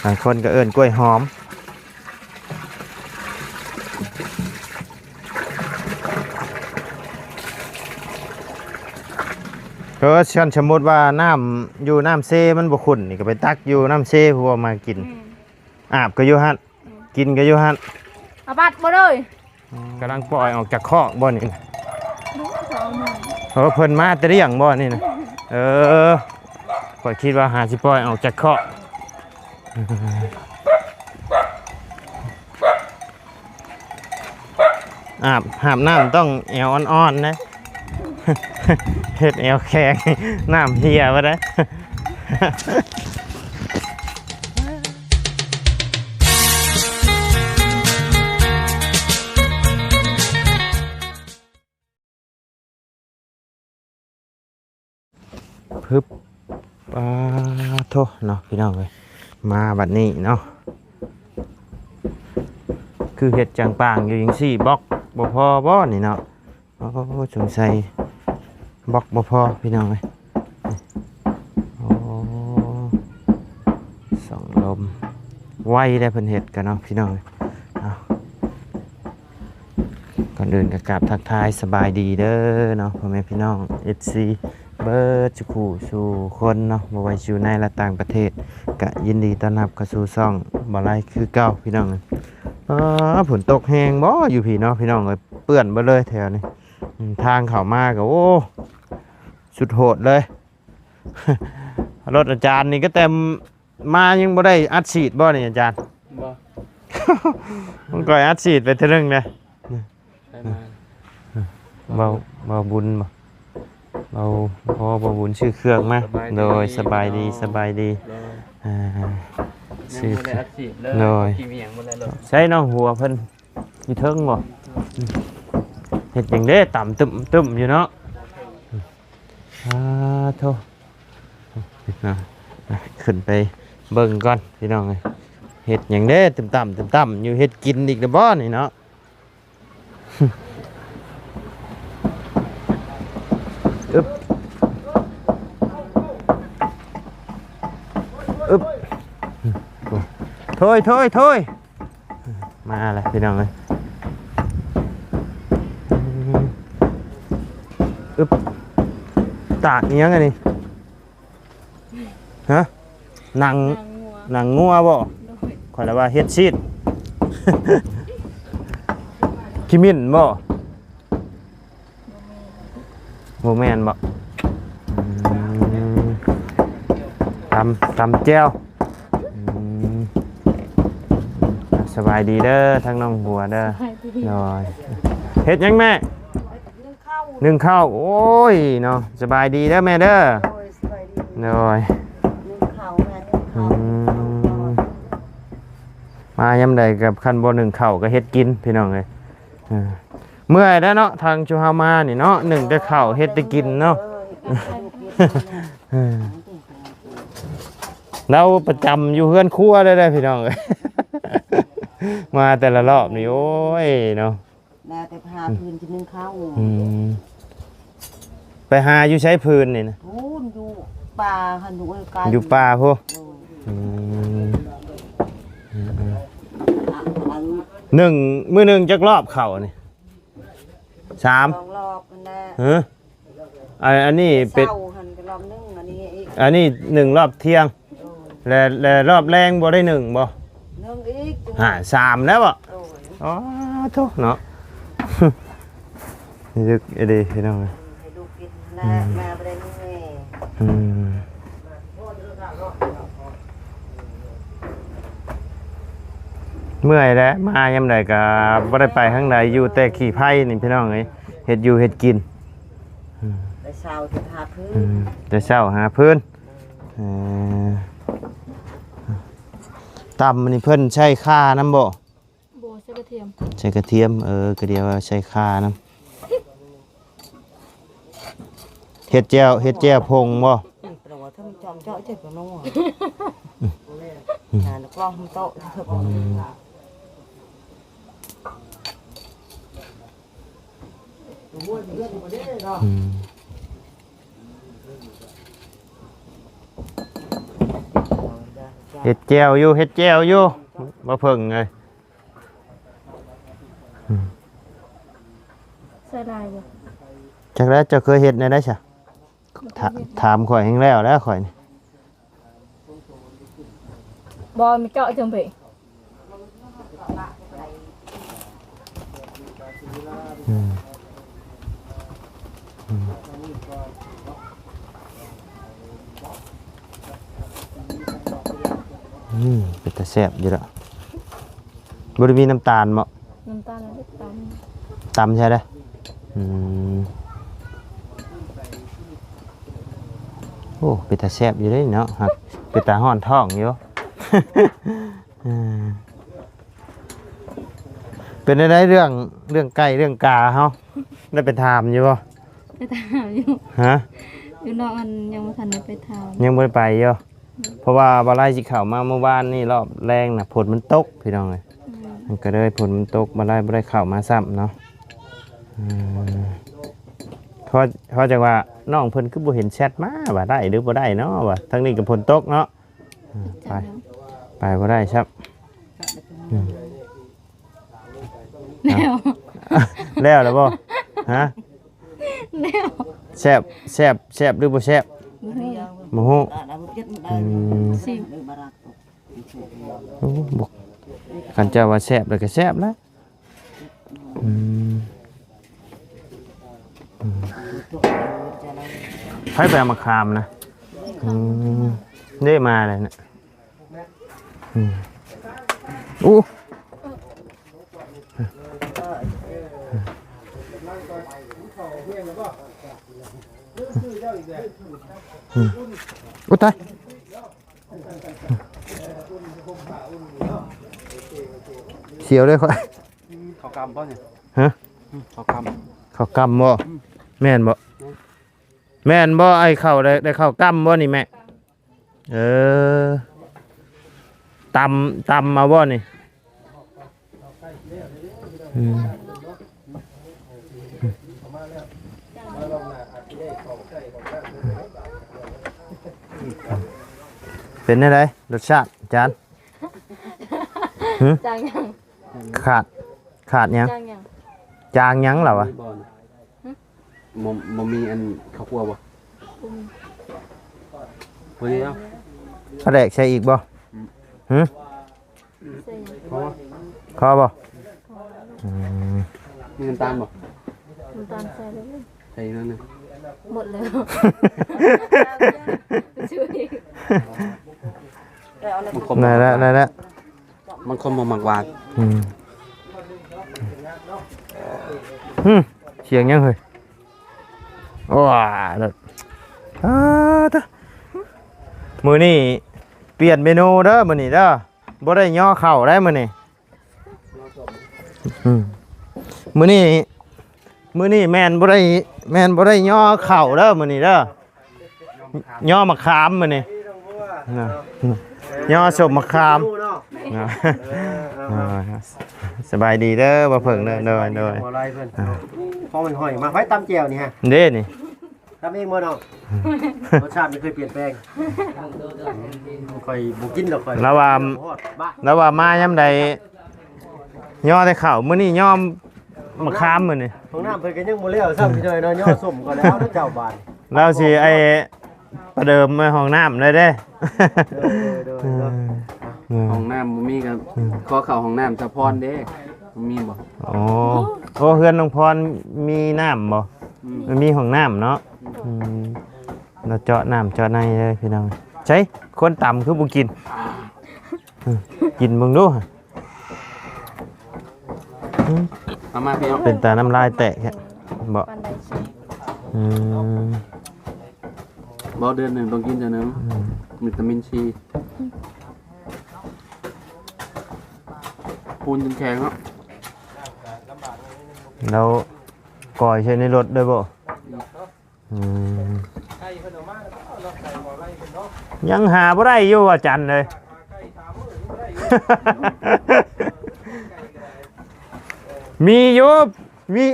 บางคนก็เอิ้นกล้วยหอมก็ฉันสมมติว่าน้ำอยู่น้ำเซมันบ่ขุ่นนี่ก็ไปตักอยู่น้ำเซพวกมากินอาบก็อยู่หั่นกินก็อยู่หั่นอาบัดบ่เลยกำลังปล่อยออกจากคอกบ่นี่เพิ่นมาแต่เลี้ยงบ่นี่นะข้อยคิดว่าหาสิปล่อยออกจากคอกอาบน้ำต้องแอวอ่อนๆนะเฮ็ดแอวแข็งน้ำเหี่ยวบ่ได้พึบโทษเนาะพี่น้องเลยมาบัดนี้เนาะคือเห็ดจางปางอยู่ยังสี่บล็อกบ่พอบ่นี่เนาะโอ้สงสัยบล็อกบ่พอพี่น้องเลยโอ้สองลมไว้ได้เพิ่นเห็ดกันเนาะพี่น้องเลยก่อนอื่นก็กราบทักทายสบายดีเด้อเนาะพ่อแม่พี่น้อง FCเบิร์ดสู่สู่คนเนาะบ่ว่าอยู่ในและต่างประเทศก็ยินดีต้อนรับเข้าสู่ช่องบ่ไรคือเก่าพี่น้องฝนตกแห้งบ่อยู่พี่เนาะพี่น้องเอ้ยเปื้อนเบิดเลยแถวนี้ทางเข้ามาก็โอ้สุดโหดเลย รถอาจารย์นี่ก็เต็มมายังบ่ได้อัดฉีดบ่นี่อาจารย์บ่ มันก็อัดฉีดไปเท่านึงเด้บ่บุญบ่เราพอประบุญชื่อเครื่องมาโดยสบายดีชื่อโดยใช้น้องหัวเพิ่นมีเทิงบ่เห็ดอย่างเด้ต่ำตึมอยู่เนาะโธ่ขึ้นไปเบิ่งก่อนพี่น้องเลยเห็ดอย่างเด้ต่ำอยู่เห็ดกินอีกแล้วบ่นี่เนาะอึ๊บโถยมาแล้วพี่น้องเลยอึ๊บตากยังไงนี่ฮะหนังงัวบ่ขอแล้วว่าเฮ็ดชีดขี้มิ้นบ่โมแมนบ่ตำแจ่วสบายดีเด้อทั้งน้องหัวเด้อน้อยเฮ็ดยังแม่นึ่งข้าวโอ้ยเนาะสบายดีเด้อแม่เด้อน้อยมายามใดกับคันบ่นึ่งข้าวก็เฮ็ดกินพี่น้องเอ้ยเมื่อยแล้วเนาะทางชูเฮามานี่เนาะหนึ่งแต่ข้าวเฮ็ดแต่กินเนาะเราประจำอยู่เฮือนครัวได้พี่น้องเอ้ยมาแต่ละรอบนี่โอ้ยเนาะแล้วแต่พาพื้นที่นึ่งข้าวไปหาอยู่ใช้พื้นนี่นะอยู่ป่าหันอยู่ป่าพวกมื้อหนึ่งจักรอบเข่านี่3 รอบนั่นแหละอันนี้เป็นรอบนึงอันนี้1รอบเที่ยงและรอบแรงบ่ได้1บ่นึงอีก3แล้วบ่อ๋อโธ่เนาะนี่ดีพี่น้องให้ดูกินแม่บ่ได้แม่เมื่อยแล้วมายามใดก็บ่ได้ไปข้างใดอยู่แต่ขี่ไผ่นี่พี่น้องเอ้ยเฮ็ดอยู่เฮ็ดกินแต่เช้าจะหาพื้นแต่เช้าหาพื้นตำนี่เพิ่นใช้ข่าน้ำบ่ใช้กระเทียมก็เดียวว่าใช้ข่าน้ำเฮ็ดแจ่วพงบ่แต่ว่าถ้ามันจอมเจาะเจ็บกว่าน้องแล้วก็โต๊ะเถอะ เฮ็ดแจวอยู่บ่เพิ่งเลย ใส่ลายบ่ จักแล้วเจ้าเคยเฮ็ดได้ซะถามข่อยแฮงแล้วข่อยนี่ บ่มีเจาะจังเพ่ เป็นตาแซ่บอยู่แล้วบ่ได้มีน้ำตาลบ่ น้ำตาลแล้วต ตำใช่เด้อโอ้เป็นตาแซ่บอยู่เด้เนาะฮักเป็นตาฮ้อนท้องอยู่ เป็นได้เรื่องไก่เรื่องกาเฮาได้ไปถามอยู่บ่ ำไปถามอยู่ ฮะ อยู่น้องอันยังบ่ทันได้ไปถาม ยังบ่ได้ไปอยู่เพราะว่าบ่ไล่สิเข้ามาเมื่อวานนี่รอบแรงน่ะฝนมันตกพี่น้องเอ้ยมันก็เลยฝนมันตกบ่ได้เข้ามาซ้ำเนาะเพราะจังว่าน้องเพิ่นคือบ่เห็นแชทมาว่าได้หรือบ่ได้เนาะว่าทั้งนี้ก็ฝนตกเนาะไปบ่ได้ครับ แล้ว แล้วบ่ฮะ แล้ว แซ่บหรือบ่แซ่บบ่ฮู้ สิ โอ้บ่คันเจ้าว่าแซ่บแล้วก็แซ่บแล้วไผไปเอามาคามนะได้มาเลยนะอู้อู้ตายเสียวเลยค่อย เขากำป่ะเนี่ย ฮะ เขาก ข้าวกำบ่แม่นบ่แม่นบ่ไอ้ข้าวได้ข้าวกำบ่นี่แม่ตำมาบ่นี่เป็นไงรสชาติจาน จางยัง ขาดยัง จางยัง จางยังเหรอวะ บ่มีอันข้าวคั่วบ่พอดีแล้ว พระแดกใช่อีกบ่ ใส่ยัง เพราะว่า ข้อบ่ มีน้ำตาลบ่ น้ำตาลใส่เลย ใส่นั่นน่ะ หมดแล้วช่วยอีก มันคม นั่นแหละ มันคมบ่มักหวาน เสียงยังเฮ้ยว้าเลิศมื้อนี้เปลี่ยนเมนูเด้อมื้อนี้เด้อบ่ได้ย่อเข่าได้มื้อนี้มื้อนี้แม่นบ่ได้ย่อเข่าเด้อมื้อนี้เด้อย่อมะขามมื้อนี้น่ะย่อสมมะขามสบายดีเด้อบ่เพิ่งเด้อโดย หัวไรเพิ่นพอมันหอยมาไว้ตำแจ่วนี่ฮะ เด้นี่ ทำเองบ่เนาะรสชาติไม่เคยเปลี่ยนแปลงค่อยบ่กินหรอกค่อย แล้วว่า บ้า แล้วว่ามายามใดย่อแต่ข้าวมื้อนี้ย่อมะขามมื้อนี้ ห้องน้ำเพิ่นก็ยังบ่แล้วซ้ำพี่น้อยเนาะย่อส้มก็แล้วเจ้าบ้าน เราสิประเดิมในห้องน้ำเลยเด้ ห้องน้ำบ่มีก็ขอเข้าห้องน้ำสะพรเด้มีบ่ โอ้เฮือนน้องพรมีน้ำบ่มันมีห้องน้ำเนาะเราเจาะน้ำเจาะในเลยพี่น้องใช่คนต่ำคือบ่กินกินมึงดู เอามาพี่เอา เป็นตาน้ำลายแตกแค่บ่ ปันไดใส่ บ่เดือนหนึงต้องกินเท่านึงวิตามินซีปูนจนแข็งเนาะ แล้วก่อยใช้ในรถด้วยบ่ยังหาบ่ได้อยู่อาจารย์เลย มีอยู่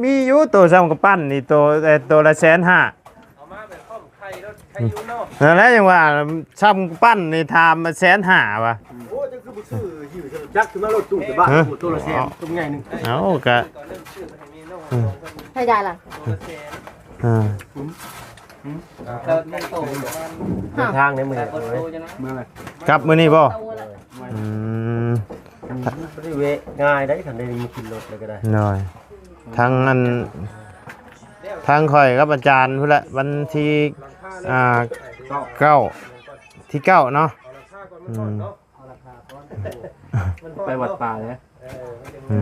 มีอยู่ตัวซ้ำกับปั้นนี่ตัวละ150,000 เอามาแบบข้อมไข่แล้วไข่ นั่นแหละจังว่าซ้ำปั้นนี่ทามมา150,000ว่ะ โอ้จังคือบ่ซื้อหิวจักขึ้นมารถตู้แต่บ้านตู้ละแสนตู้ใหญ่นึง เอาก็ ให้ได้ล่ะ อ่า เดินทางในมือ เมื่อไหร่ กลับมื้อนี้บ่อืม บ่ได้เวะง่ายได้คันได้มีกินรถเลยก็ได้ หน่อยทางอันทางข่อยกับอาจารย์พุ่นละวันที่เก้าที่9เนาะอืม ไปวัดป่าเลย อืม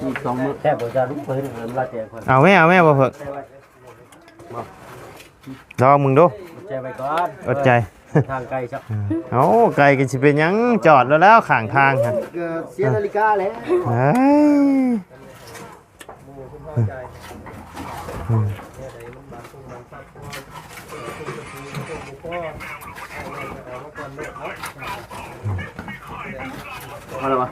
มี2 มื้อ แท้บ่จะรู้บ่เห็นเงินลาแจกคน เอาแม่บ่เพิ่นรอมึงดู แจกไว้ก่อน อดใจ ทางไกลซัก เอาไกลก็สิเป็นหยังจอดแล้วข้างทางฮะ เสียนาฬิกาแล้ว เฮ้ย มาแล้ววะ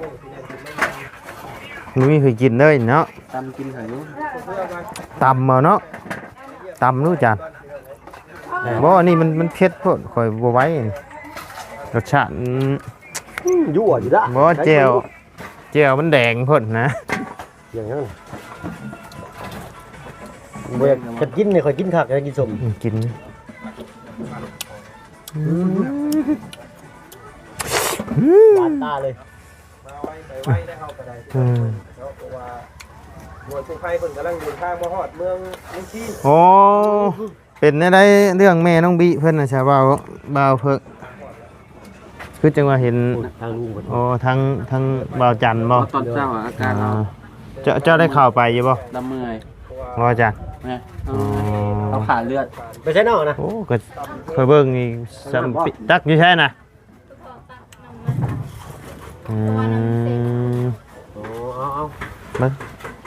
มึงมีเคยกินเลยเนาะ ตำกินไข่นู้น ตำเอาเนาะตำรู้จักบ่อันนี้มันเผ็ดโพดข่อยบ่ไหว้นี่รสชาติ ยั่วอยู่ด้ บ่แจ่วมันแดงโพดนะ อย่างนั้นบ่อยากจะกินนี่ค่อยกินคักจะกินสม กิน หวานตาเลย อืม หน่วยกู้ภัยเพิ่นกำลังเดินทางมาฮอดเมืองชีน โอ้เป็นได้เรื่องแม่น้องบิเพิ่นน่ะชาวบ่าวเพิ่นคือจังว่าเห็น ทางลุงบ่ โอ้ทั้งบ่าวจันทร์บ่ ตอนเช้าอะอาการเรา เจ้าได้เข้าไปอยู่บ่ ดำเมื่อย บ่าวจันทร์ ไงเอาขาเลือด ไปใช้นอกนะ โอ้ก็เคยเบิ่งนี่ซัมปิตักอยู่ใช่น่ะอืม โอ้เอา เบิ่ง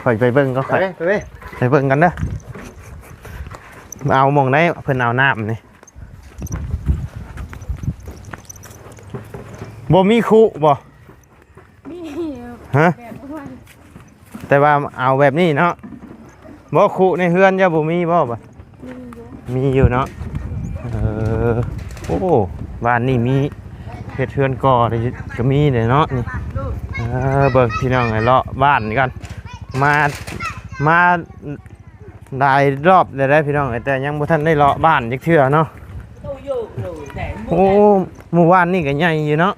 ค่อยไปเบิ่งก็ ไป ค่อย ไปไป ไปเบิ่งกันเด้อเอาหม่องไหนเพิ่นเอาน้ำนี่บ่มีคุบ่ มี ฮะ แบบว่า แต่ว่าเอาแบบนี้เนาะบ่คุในเฮือนจะบ่มีบ่บ่ มีอยู่ มีอยู่เนาะโอ้บ้านนี่มีเฮ็ดเฮือนก่อได้ก็มีเด้เนาะนี่เบิ่งพี่น้องไอ้เลาะบ้านนี่กันมาได้รอบได้พี่น้องแต่ยังบ่ทันได้เลาะบ้านจักเทื่อเนาะโอ้หมู่บ้านนี่ก็ใหญ่อยู่เนาะ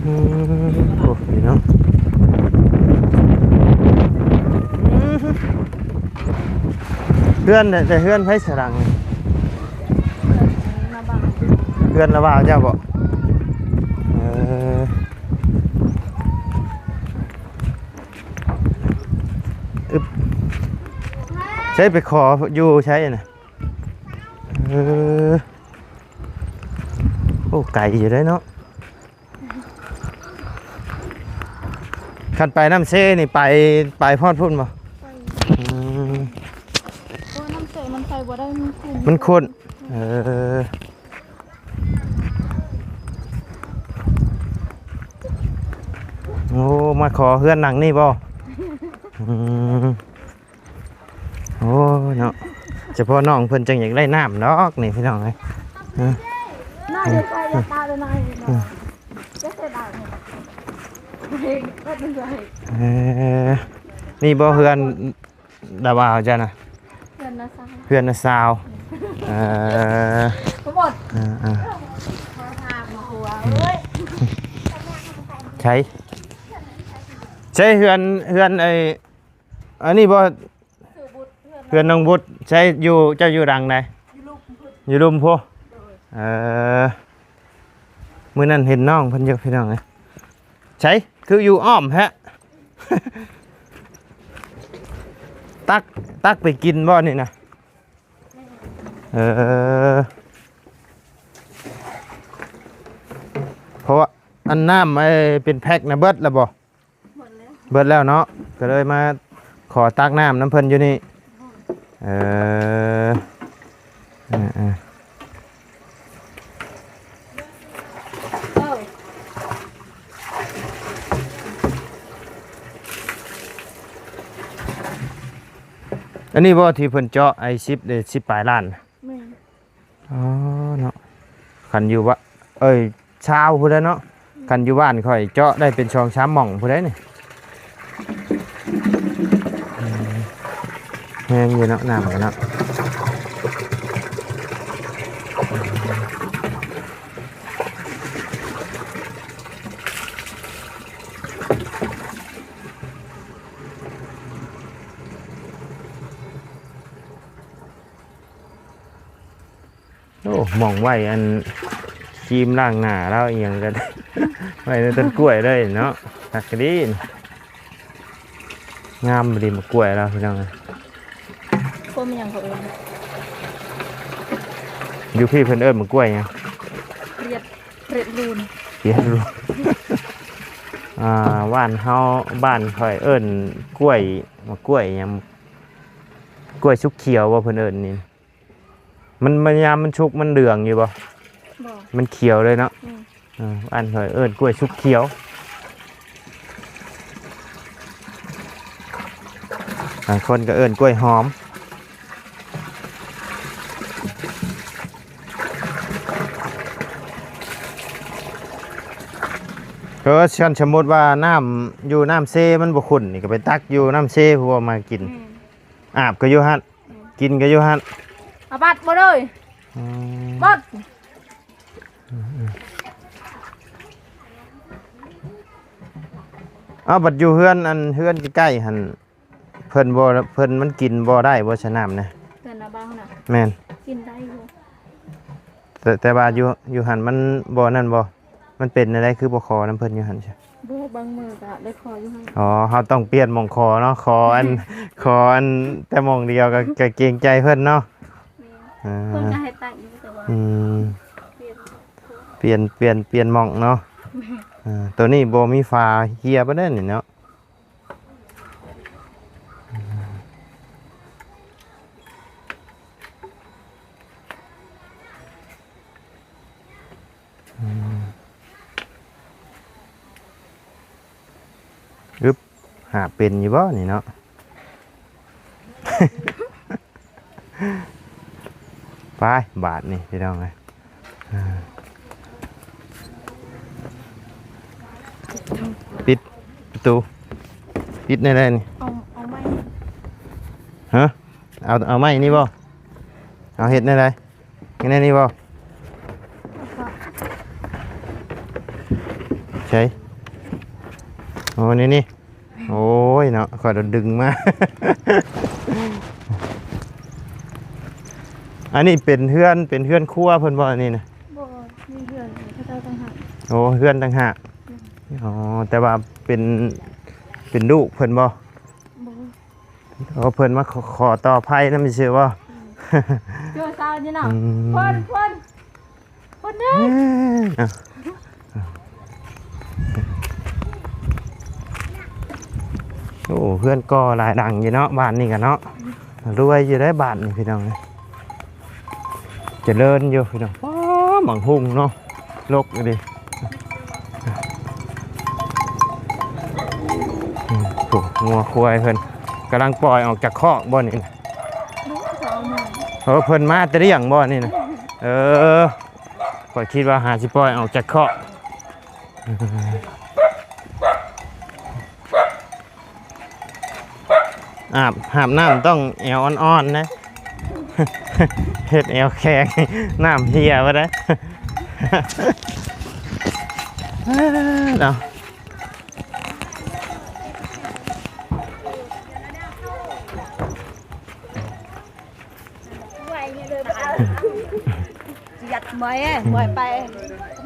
โอ้พี่น้องเพื่อนแต่เพื่อนไผสรังนี่ มาบ้าน เพื่อนละบ่าวเจ้าบ่อึบใช้ไปขออยู่ใช้น่ะโอ้ไก่อยู่ได้เนาะคันไปน้ำเซ่นี่ไปพอดพุ่นบ่ ไปโอ้น้ำเสยมันไปบ่ได้มันขุ่น มันคุ้นโอ้มาขอเพื่อนหนังนี่บ่โอ้เนาะเฉพาะน้องเพิ่นจังอยากได้น้ำดอกนี่พี่น้องเอ้ย น่าจะไปอย่าตาเลยนายจะเสียดายเฮ้ยก็เป็นไร นี่บ่เพื่อนดาวาวจ้ะนะ เพื่อนนะซ่า เพื่อนน่ะสาวเออ ทั้งหมด เออ พามาหัวเฮ้ย ใช้เฮือนไอ้อันนี้บ่ สื่อบุตรเพื่อน เฮือนน้องบุตรใช้อยู่เจ้าอยู่ดังใดอยู่ลุมพุมื้อนั้นเห็นน้องเพิ่นอยู่พี่น้องไงใช้คืออยู่อ้อมฮะ ตักไปกินบ่นี่นะเพราะว่าอันน้ำไอ้เป็นแพ็คนะเบิดแล้วบ่ หมดแล้ว เบิดแล้วเนาะก็เลยมาขอตักน้ำน้ำเพิ่นอยู่นี่ อันนี้บ่ที่เพิ่นเจาะไอ้10ได้10ปลายล้าน แม่ อ๋อเนาะคันอยู่ว่าเอ้ยชาวพุ่นแหล้วเนาะคันอยู่บ้านข่อยเจาะได้เป็น2-3หม่องพุ่นได้นี่แห้งอยู่เนาะน้ำกันเนาะโอ้หม่องไว้อันครีมล้างหน้าแล้วอีหยังกัน ไว้ในต้นกล้วยเลยเนาะหักกระดินงามดีมากล้วยแล้วพี่น้อง พวกมันยังเขาเอง อยู่พี่เพิ่นเอิ้นมากล้วยหยัง เรียดเรียดรูน เขียนรู้ บ้านเฮาบ้านข่อยเอิ้นกล้วยมากล้วยหยังกล้วยชุกเขียวบ่เพิ่นเอิ้นนี่มันยามมันชุกมันเหลืองอยู่บ่ บอก มันเขียวเลยเนาะ อืม บ้านข่อยเอิ้นกล้วยชุกเขียวบางคนก็เอิ้นกล้วยหอมเพราะว่าฉันสมมติว่าน้ำอยู่น้ำเซมันบ่ขุ่นนี่ก็ไปตักอยู่น้ำเซพวกมากิน อาบก็อยู่หั่นกินก็อยู่หั่น เอาบัดบ่เลย อืม บัด เอาบัดอยู่เฮือนอันเฮือนใกล้ๆหั่นเพิ่นบ่เพิ่นมันกินบ่ได้บ่ชะน้ำนะ เกินนะบ้างน่ะ แม่น กินได้อยู่ แต่ว่าอยู่หั่นมันบ่นั่นบ่มันเป็นอะไรคือบ่ขอน้ำเพิ่นอยู่หั่นใช่ บ่บางมือก็ได้คออยู่ให้ อ๋อเฮาต้องเปลี่ยนหม่องคอเนาะคออัน คออันแต่หม่องเดียวก็เกรงใจเพิ่นเนาะอ่า เพิ่นก็ให้ตั้งอยู่แต่ว่า อืม เปลี่ยน เปลี่ยนหม่องเนาะตัวนี้บ่มีฝาเฮียบ่ได้นี่เนาะอึบหาเป็นอยู่บ่นี่เนาะ ไปบาทนี่พี่น้องไงปิดประตูปิดในได้นี่ เอาไม้ ฮะเอาไม้นี่บ่เอาเห็ดในได้ในนี่บ่ใช่โอ้นี่โอ้ยเนาะขอโดนดึงมา อันนี้เป็นเฮือนครัวเพิ่นบ่อันนี้นะ บ่มีเพื่อนเขาเจ้าต่างหาก โอ้เฮือนต่างหากอ๋อแต่ว่าเป็นลูกเพิ่นบ่ บ่ โอ้เพิ่นมาขอต่อไผนำซื่อบ่ เจ้าสาวนี่น่ะ อืม คนเด้อ อ่ะโอ้เพื่อนก็หลายดังอยู่เนาะบ้านนี่กันเนาะรวยอยู่ได้บ้านนี่พี่น้องเอ้ยเจริญอยู่พี่น้องหมังหุ่งเนาะลกเลยดิถูกงัวควายเพิ่นกำลังปล่อยออกจากคอกบ่นี่นะ ลูกสาวหนึ่ง เพิ่นมาแต่ได้อย่างบ่นี่นะข้อยคิดว่าหาสิปล่อยออกจากคอกอาบน้ำต้องแอวอ่อนๆนะ เฮ็ดแอวแข็งน้ำเฮียวะนะ เนาะ ไหวเนี่ยเลยบ่หยัดไว้ไหวไป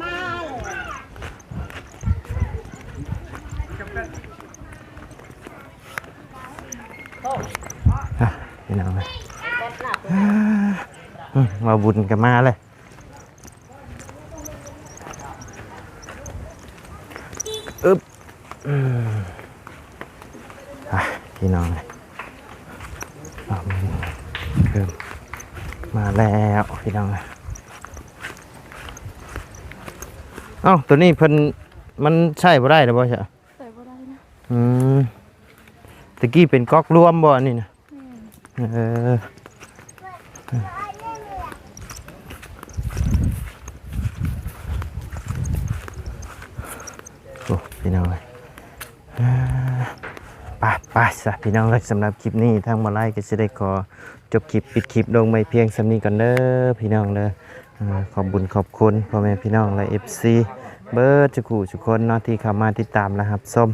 มาเลย พี่น้องเลยมาบุญกันมาเลยอึ๊บพี่น้องเลยเริ่มมาแล้วพี่น้องเลยเอ้าตัวนี้เพิ่นมันใช่บ่ได้หรือบ่ใช่ ใส่บ่ได้นะ ตะกี้เป็นก๊อกรวมบ่อันนี่นะ เออโอ้พี่น้องเลยไปซะพี่น้องเลยสำหรับคลิปนี้ทางมาไล่ก็จะได้ขอจบคลิปปิดคลิปลงไปเพียงสำนี้ก่อนเด้อพี่น้องเด้อขอบบุญขอบคุณพ่อแม่พี่น้องและ FC เบิร์ดจุกุทุกคนเนาะที่เข้ามาติดตามนะครับส้ม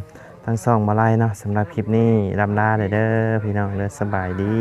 ทั้งสองมาไล่เนาะสำหรับคลิปนี้ลำลาเลยเด้อพี่น้องเด้อสบายดี